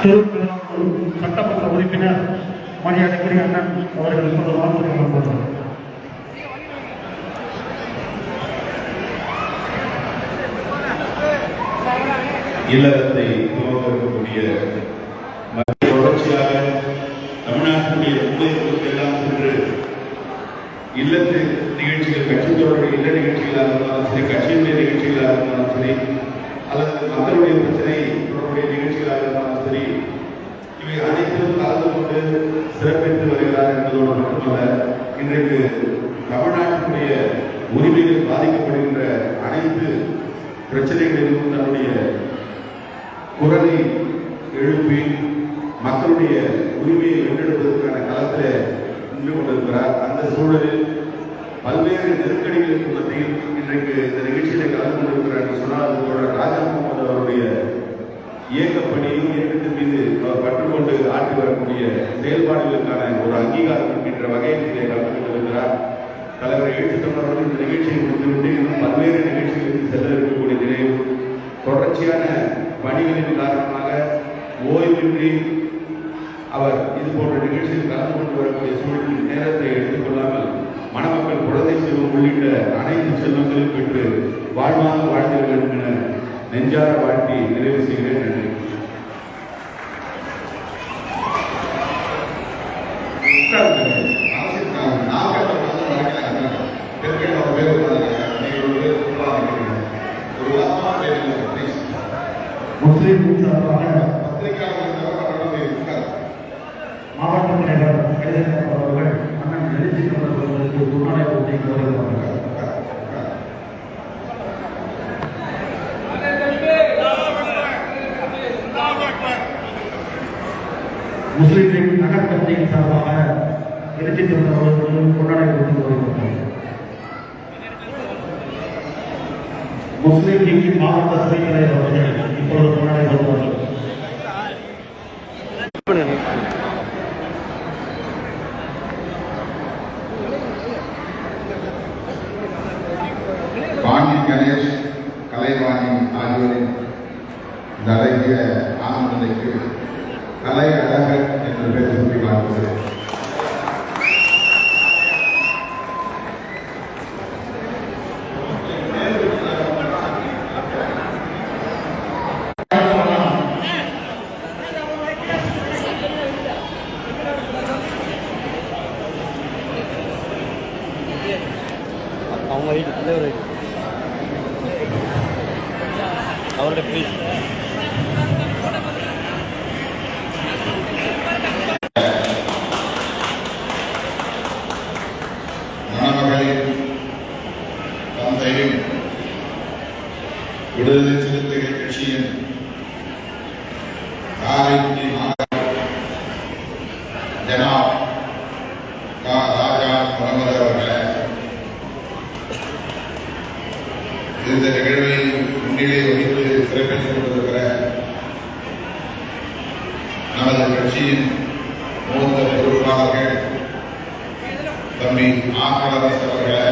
திருப்பெரும்பூர் சட்டமன்ற உறுப்பினர் மரியாதைக்குரிய அண்ணன் அவர்கள் இப்போது வாழ்த்து வழங்குவார்கள். இல்லறத்தை துவங்கக்கூடிய தொடர்ச்சியாக தமிழ்நாட்டினுடைய எல்லாம் சென்று இல்லத்து நிகழ்ச்சிகள், கட்சி தொடர்புடைய இல்ல நிகழ்ச்சிகளாக இருந்தாலும் சரி, கட்சியினுடைய நிகழ்ச்சிகளாக இருந்தாலும் சரி, அல்லது மக்களுடைய பிரச்சனை தொடர்புடைய நிகழ்ச்சிகளாக இருந்தாலும் சரி, இவை அனைத்திலும் கலந்து கொண்டு சிறப்பித்து வருகிறார் என்பதோடு மட்டுமல்ல, இன்றைக்கு தமிழ்நாட்டினுடைய உரிமைகள் பாதிக்கப்படுகின்ற அனைத்து பிரச்சனைகளிலும் தன்னுடைய குரலை எழுப்பி மக்களுடைய உரிமையை வென்றெடுப்பதற்கான களத்தில் நின்று கொண்டிருக்கிறார். அந்த சூழலில் பல்வேறு நெருக்கடிகளுக்கு மத்தியில் இன்றைக்கு இந்த நிகழ்ச்சியில கலந்து கொண்டிருக்கிறார் என்று சொன்னால் அது தோழர் ராஜா முகமது அவருடைய இயக்கத்தின் மீது அவர் பற்றுக்கொண்டு ஆற்றி வரக்கூடிய செயல்பாடுகளுக்கான ஒரு அங்கீகாரம் என்கின்ற வகையில் இதை கலந்து கொண்டிருக்கிறார். தலைவர் எழுத்துத்தவர்கள் இந்த நிகழ்ச்சியை முடித்துவிட்டு இன்னும் பல்வேறு நிகழ்ச்சிகளுக்கு செல்ல இருக்கக்கூடிய நிலையில் தொடர்ச்சியான பணிகளின் காரணமாக ஓய்வின்றி அவர் இது போன்ற நிகழ்ச்சியில் கலந்து கொண்டு வரக்கூடிய சூழலில் நேரத்தை எடுத்துக்கொள்ளாமல் மணமக்கள், குழந்தை செல்வம் உள்ளிட்ட அனைத்து செல்வங்களும் பெற்று வாழ்வாக வாழ்ந்திட வேண்டும் என நெஞ்சார வாழ்த்தி நிறைவு செய்கிறேன். நன்றி. முஸ்லிம் மாவட்ட தலைவர் அவர்கள் அண்ணன் எழுச்சி அவர்களுக்கு முன்னாடி கோருகிறார்கள். முஸ்லிம் லீக் நகர் கமிட்டியின் சார்பாக எழுச்சி அவர்களுக்கு கொண்டாட கோருகிறார்கள். முஸ்லிம் லீக் மாவட்ட துணைத் தலைவர் அவர்கள் இப்பொழுது கொண்டாட வருவார்கள். வாணி கணேஷ், கலைவாணி ஆகியோரின் இந்த அழகிய ஆனந்தனைக்கு கலை அழகர் என்று பெயர் சொல்லி வாழ்த்துகிறேன். அவங்க அவருடைய ப்ளீஸ் மணமகளின் தந்தையும் விடுதலை சிறுத்தைகள் கட்சியின் காரைக்குடி ஜனாப் ராஜா முகமது அவர்களை இந்த நிகழ்வை முன்னிலை வகித்து சிறப்பித்துக் கொண்டிருக்கிற நமது கட்சியின் மூத்த பொறுப்பாளர்கள் தம்பி ஆக்கலரசு அவர்களை,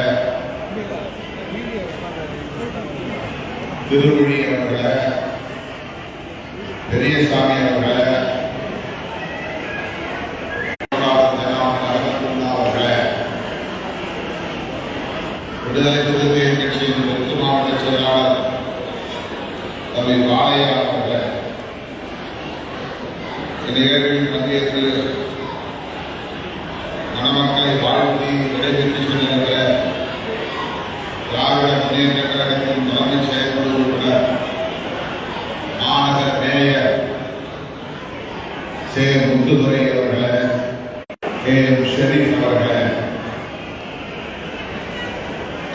திருமொழி அவர்களை, பெரியசாமி அவர்களை, அவர்களை, விடுதலை சிறுத்தைகள் கட்சியின் தெற்கு மாவட்ட செயலாளர் தம்பி பாலையா அவர்களை, இந்நிகழ்வில் பங்கேற்று மணமக்களை வாழ்த்தி விடைபெற்று செல்கின்ற திராவிட முன்னேற்ற கழகத்தின் தலைமை செயற்குழு உறுப்பினர் மாநகர மேயர் சே முத்துதுரை அவர்களை, கே எம் ஷெரீப் அவர்களை,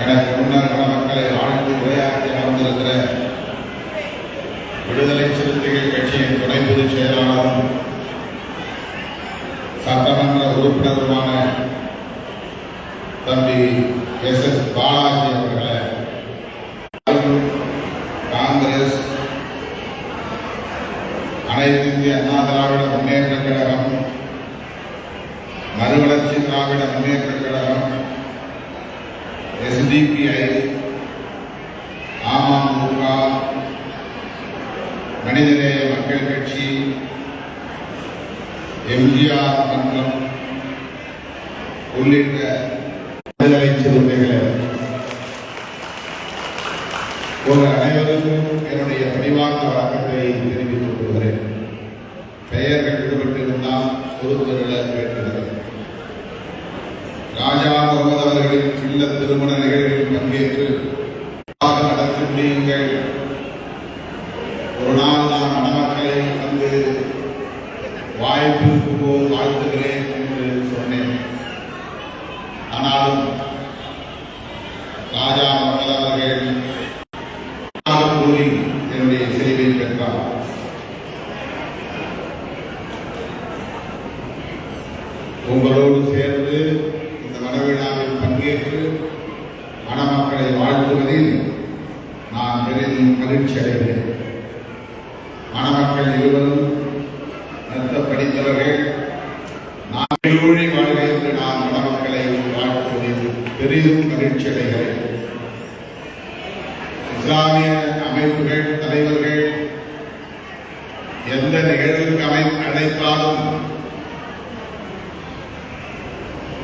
எனக்கு முன்னர் மணமக்களை வாழ்த்து உரையாற்றி அமர்ந்திருக்கிற விடுதலை சிறுத்தைகள் கட்சியின் துணை பொதுச் செயலாளரும் சட்டமன்ற உறுப்பினருமான தம்பி எஸ் பாலாஜி அவர்களை, காங்கிரஸ், அனைத்து இந்திய அண்ணா திராவிட முன்னேற்ற கழகம், மறுவளர்ச்சி திராவிட முன்னேற்ற கழகம், SDPI, அமமுக, மனிதநேய மக்கள் கட்சி, எம்ஜிஆர் மன்றம் உள்ளிட்ட விடுதலை சிறுத்தைகளை உங்கள் அனைவருக்கும் என்னுடைய பணிவார்ந்த வணக்கத்தை தெரிவித்துக் கொள்கிறேன். பெயர்கள் விடுபட்டிருந்தால் பொறுப்புகளை கேட்கிறேன். ராஜா முகமது அவர்களின் இல்ல திருமண நிகழ்வில் பங்கேற்று நடத்த முடியுங்கள். ஒரு நாள் நான் மணமக்களை வந்து வாய்ப்பு இருக்கும்போது வாழ்த்துகிறேன் என்று சொன்னேன். ஆனாலும் ராஜா முகமது அவர்கள் கூறி என்னுடைய செய்தியை பெற்றார். உங்களோடு சேர்ந்து இந்த மணவிழாவில் பங்கேற்று மணமக்களை வாழ்த்துவதில் நான் பெரிதும் மகிழ்ச்சி அடைகிறேன். மணமக்கள் இருவரும் நல்ல படித்தவர்கள். நான் வாழ்க்கை என்று நான் மணமக்களை வாழ்த்துவதில் பெரிதும் மகிழ்ச்சி அடைகிறேன். இஸ்லாமிய அமைப்புகள் தலைவர்கள் எந்த நிகழ்வுக்கு அழைத்தாலும்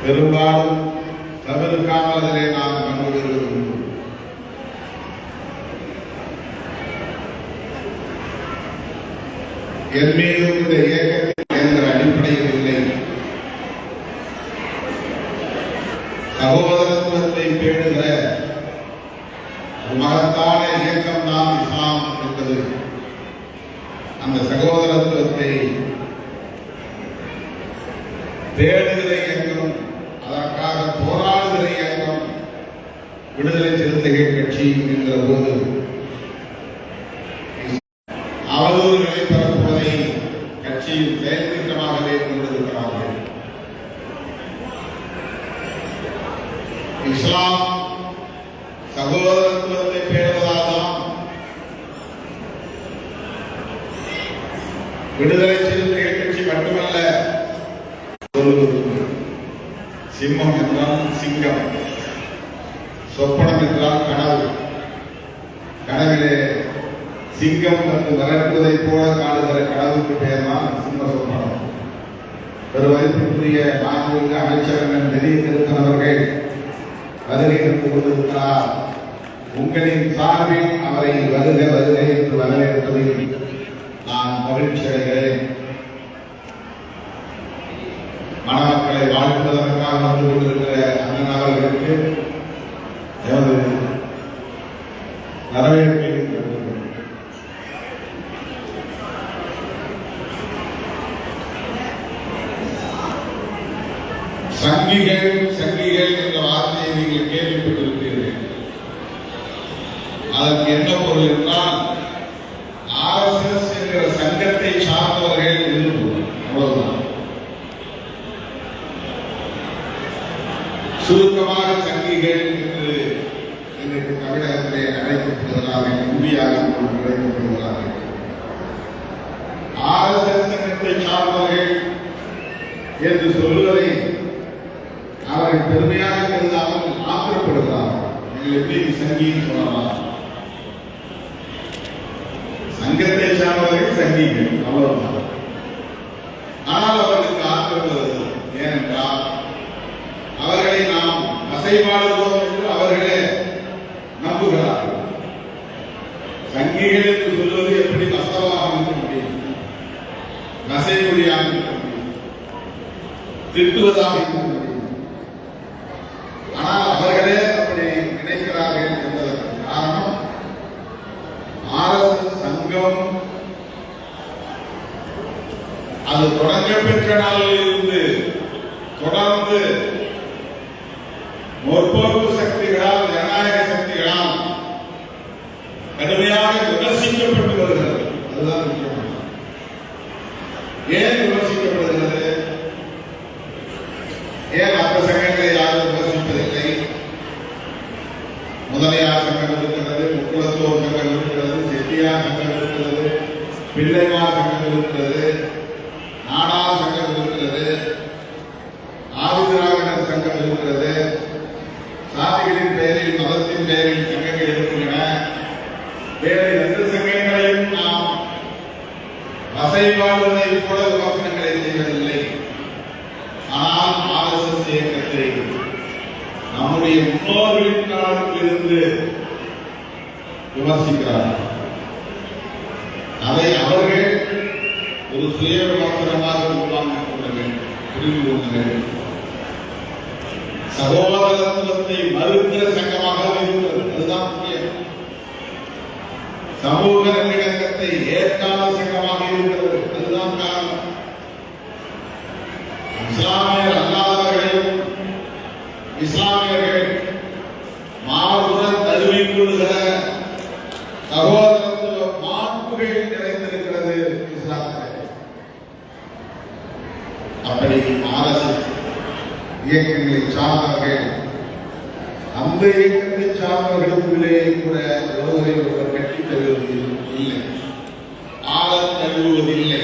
பெரும்பாலும் தவிர்க்காமல் அதிலே நான் பங்கு பெறுவது. என் மீதும் இந்த இயக்கத்தில் என்ற அடிப்படையில் இல்லை, சகோதரத்துவத்தை பேணுகிற மகத்தான இயக்கம் தான் இஸ்லாம் என்பது. அந்த சகோதரத்துவத்தை தேடுகிற இயக்கம், அதற்காக போராடுகிற இயக்கம் விடுதலை சிறுத்தைகள் கட்சி என்கிற போது அவதூறுகளை பரப்புவதை கட்சியில் செயல்திட்டமாகவே கொண்டிருக்கிறார்கள். இஸ்லாம் சகோதரத்துவத்தை பேணுவதால்தான் விடுதலை சிறுத்தைகள் கட்சி மட்டுமல்ல, சிம்மம் என்றால் சிங்கம், சொப்பனம் என்றால் கனவு. கனவிலே சிங்கம் வந்து விரட்டுவதை போல காணுகிற கனவுக்கு பெயர் தான் சிம்ம சொப்பனம். ஒரு மதிப்பிற்குரிய மாண்புமிகு அமைச்சர் நெறிய திருத்தனவர்கள் வருகை இருந்து கொண்டிருக்கிறார். உங்களின் சார்பில் அவரை வருக வருக என்று வரவேற்பதில் நான் மகிழ்ச்சி அடைகிறேன். மணமக்களை வாழ்த்துவதற்காக வந்து கொண்டிருக்கிற அண்ணன் அவர்களுக்கு எனது வரவேற்பை சங்கிகள் என்ற வார்த்தையை நீங்கள் கேள்விப்பட்டிருக்கிறீர்கள். அதற்கு என்ன பொருள் என்றால் RSS என்கிற சங்கத்தை சார்ந்தவர்கள் இருப்போம், அவ்வளவுதான். சுருக்கமாக சங்கிகள் என்று இன்றைக்கு தமிழகத்திலே அழைக்கப்படுகிறார்கள், இந்தியாவில் அழைக்கப்படுகிறார்கள். RSS சங்கத்தை சார்ந்தவர்கள் என்று சொல்வதை அவர்கள் பெருமையாக கருதாமல் ஆத்திரப்படுகிறார்கள். நீங்கள் எப்படி சங்கின்னு சொல்லலாம்? சங்கத்தை சார்ந்தவர்கள் சங்கிகள், அவ்வளவுதான். ஆனால் அவர்களுக்கு ஆத்திரம் வருகிறது. ஏனென்றால் அவர்களை நாம் அசைவாடுவோம் என்று அவர்களே நம்புகிறார்கள். சங்கிகள் என்று சொல்வது எப்படி வசவாக இருக்க முடியும்? நசைமொழியாக இருக்க முடியும், திட்டுவதாக இருக்க முடியும். ஆனால் அவர்களே அப்படி நினைக்கிறார்கள் என்பதற்கு காரணம் RSS சங்கம் அது தொடங்க பெற்ற நாளில் இருந்து தொடர்ந்து முற்போக்கு சக்திகளால், ஜனநாயக சக்திகளால் கடுமையாக விமர்சிக்கப்பட்டு வருகிறது. அதுதான் முக்கியமான. ஏன் விமர்சிக்கப்படுகிறது? ஏன் மற்ற சங்கங்களை யாரும் விமர்சிப்பதில்லை? முதலியார் சங்கம் இருக்கிறது, முக்குளத்தோர் சங்கம் இருக்கிறது, செட்டியார் சங்கம் இருக்கிறது, பிள்ளைமார் சங்கம் இருக்கிறது, நாடார் சங்கம் இருக்கிறது, ஆதிதிராவிடர் சங்கம் இருக்கிறது. சாதிகளின் பெயரில், மதத்தின் பெயரில் சங்கங்கள் இருக்கின்றன. வேறு எந்த சங்கங்களையும் நாம் வசைபாடுவதை போல விமர்சனங்களை செய்வதில்லை. காலத்திலிருந்து விமர்சிக்கிறார்கள். அதை அவர்கள் ஒரு சுய விமர்சனமாக உருவாக்கிக் கொள்ள வேண்டும், புரிந்து கொள்ள வேண்டும். சகோதரத்துவத்தை மறுக்கிற சங்கமாக இருக்கிறது, அதுதான் முக்கியம். சமூக நல்லிணக்கத்தை ஏற்காத சங்கமாக இருக்கிறது, அதுதான் காரணம். இஸ்லாமியர் அல்லாதவர்களையும் இஸ்லாமியர்கள் மாறுபுறம் தழுவிக்கொள்கிற சகோதரத்துவ மாண்புகள் நிறைந்திருக்கிறது இஸ்லாமியர்கள். அப்படி RSS இயக்கங்களை சார்ந்தவர்கள், அந்த இயக்கத்தை சார்ந்தவர்களுக்குள்ளே கூட ஒருவரை ஒருவர் கட்டித் தருவது இல்லை, ஆளத் தழுவுவதில்லை.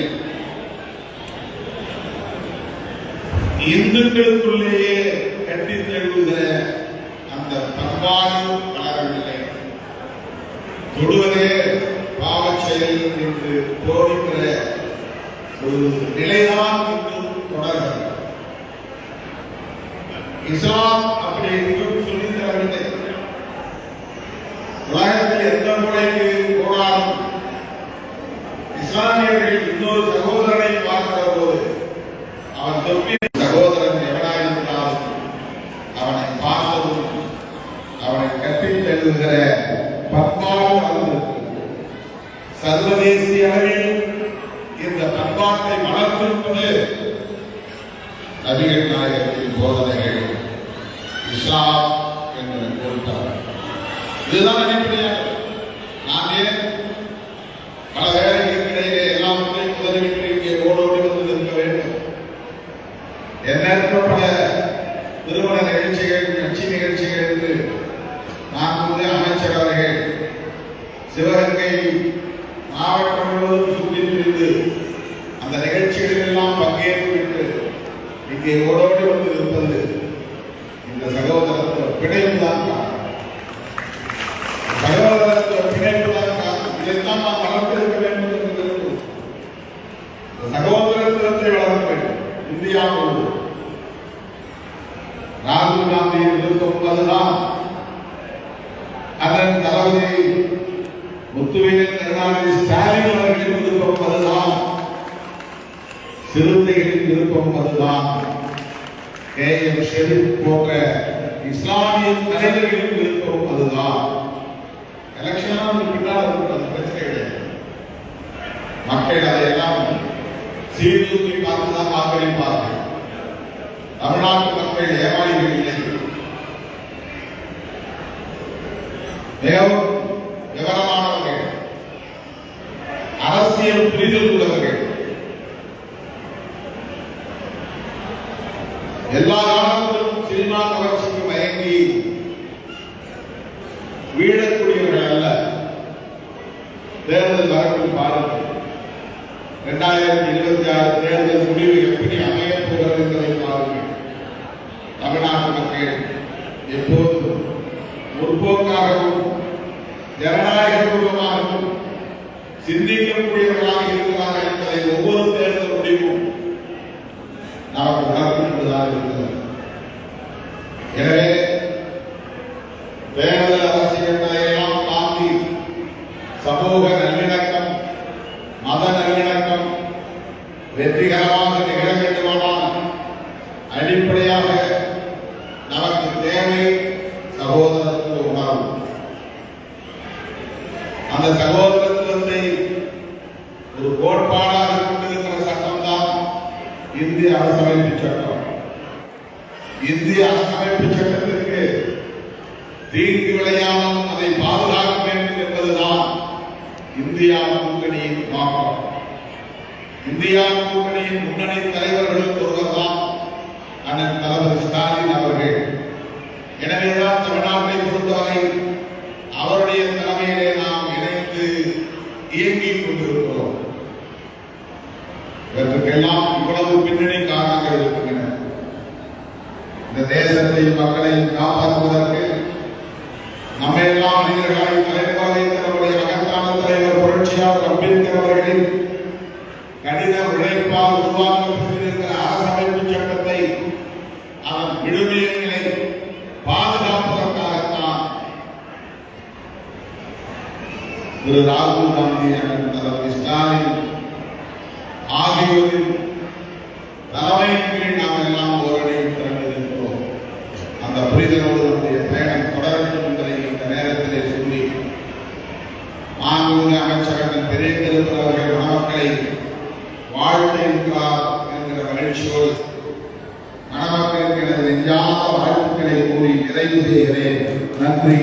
இந்துக்களுக்குள்ளேயே கட்டித் தழுவுகிற அந்த பண்பாடு வளரவில்லை. தொடுவதே பாவச் செயல் என்று போதிக்கிற ஒரு நிலைதான் இன்னும் தொடர்கிறது. இஸ்லாம் அப்படி எங்கும் சொல்லித் தரவில்லை. உலகத்தில் எந்த முறைக்கு போனாலும் இஸ்லாமியர்கள் இன்னொரு சகோதரனை பார்க்கிற போது அவன் தொப்பி சகோதரன் எவனாயிருந்தாலும் அவனை பார்த்ததும் அவனை கட்டித் தழுவுகிற பண்பாடு வளர்ந்திருக்கிறது. சர்வதேசிய அளவில் இந்த பண்பாட்டை வளர்த்திருப்பது நபிகள் நாயகத்தின் போதனைகள், இஸ்லாம் என்று கூறுகிறார். இதுதான் அடிப்படையாக. நான் ஏன் பல வேலைகளுக்கு இடையிலே எல்லாவற்றையும் முதலிட்டு இங்கே ஓடோடி வந்து இருக்க வேண்டும்? எண்ணற்ற பல திருமண நிகழ்ச்சிகள், கட்சி நிகழ்ச்சிகள் என்று நான் அமைச்சர் அவர்கள் சிவகங்கை மாவட்டம் முழுவதும் சுற்றி திரிந்து அந்த நிகழ்ச்சிகளில் எல்லாம் பங்கேற்றுவிட்டு இங்கே ஓடோடி வந்து இருப்பது இந்த சகோதரத்துவ பிணைப்புதான் காரணம். சகோதரத்துவ பிணைப்புதான் காரணம். இதைத்தான் நாம் வளர்த்திருக்க வேண்டும் என்று விரும்புகிறோம். சகோதரத்துவத்தை வளர்க்க வேண்டும். இந்தியா முழுவதும் ராகுல் காந்தியின் விருப்பம் அதுதான். அதன் தளபதி முத்துவேல் கருணாநிதி ஸ்டாலின் அவர்களின் விருப்பம் அதுதான். சிறுத்தைகளின் விருப்பம் அதுதான். KM ஷெரீப் போன்ற இஸ்லாமிய தலைவர்களின் விருப்பம் அதுதான். எலெக்ஷன் பின்னால் பிரச்சனை கிடையாது. மக்கள் அதையெல்லாம் சீர்தூக்கி பார்த்துதான் வாக்களிப்பார்கள். தமிழ்நாட்டு மக்கள் ஏமாளிகள் இல்லை. மிகவும் விவரமானவர்கள், அரசியல் புரிதல் உள்ளவர்கள். எல்லா காலத்திலும் சினிமா கவர்ச்சிக்கு மயங்கி வீழக்கூடியவர்கள் அல்ல. தேர்தல் வரப்பில் பாருங்கள். 2026 தேர்தல் முடிவு எப்படி அமையப் போகிறது என்பதை பாருங்கள். தமிழ்நாட்டு மக்கள் எப்போதும் முற்போக்காகவும் ஜனநாயகபூர்வமாகவும் சிந்திக்கக்கூடியவர்களாக இருக்கிறார்கள் என்பதை ஒவ்வொரு தேர்தல் முடிவும் நமக்கு உணர்த்துவதாக இருக்கிறது. எனவே தேர்தல் அரசியல்களை எல்லாம் தாண்டி சமூக நல்லிணக்கம், மத நல்லிணக்கம் வெற்றிகரமாக நிகழ வேண்டுமானால் அடிப்படையாக நமக்கு தேவை சகோதரத்துவ உணர்வு. அந்த சகோதரத்துவத்தை ஒரு கோட்பாடாக கொண்டிருக்கிற சட்டம்தான் இந்திய அரசமைப்பு சட்டம். இந்திய அரசமைப்பு சட்டத்திற்கு தீங்கு விளையாமல் அதை பாதுகாக்க வேண்டும் என்பதுதான் இந்தியா கூட்டணியின் நோக்கம். இந்தியா கூட்டணியின் முன்னணி தலைவர்களுக்கு ஒருவர்தான் அண்ணன் தளபதி ஸ்டாலின் அவர்கள். எனவேதான் தமிழ்நாட்டை பொறுத்தவரை அவருடைய தலைமையிலே நாம் இணைந்து இயங்கிக் கொண்டிருக்கிறோம். இதற்கெல்லாம் இவ்வளவு பின்னணி காரணங்கள் இருக்கின்றன. இந்த தேசத்தையும் மக்களையும் காப்பாற்றுவதற்கு நம்மையெல்லாம் மனிதர்களை தலைவர்களுடைய மகத்தான தலைவர் புரட்சியாளர் அம்பேத்கர் அவர்களின் கடின உழைப்பால் உருவாக்கப்பட்டிருக்கிற அரசமைப்பு சட்டத்தை அதன் விடுதலைகளை பாதுகாப்பதற்காகத்தான் திரு ராகுல் காந்தி தலைவர் ஸ்டாலின் ஆகியோரின் தலைமையின் கீழ் நாம் எல்லாம் ஓரணியில் திரண்டிருக்கிறோம். அந்த புரிதலோடு நம்முடைய பயணம் தொடர வேண்டும் என்பதை இந்த நேரத்திலே சொல்லி மாண்புமிகு அமைச்சர்கள் பெரிய திருப்பூர் அவர்கள் மணமக்களை வாழ்த்திருக்கிறார் என்கிற மகிழ்ச்சியோடு மணமக்களுக்கு எனது நெஞ்சார்ந்த வாழ்த்துக்களை கூறி நிறைவு செய்கிறேன். நன்றி.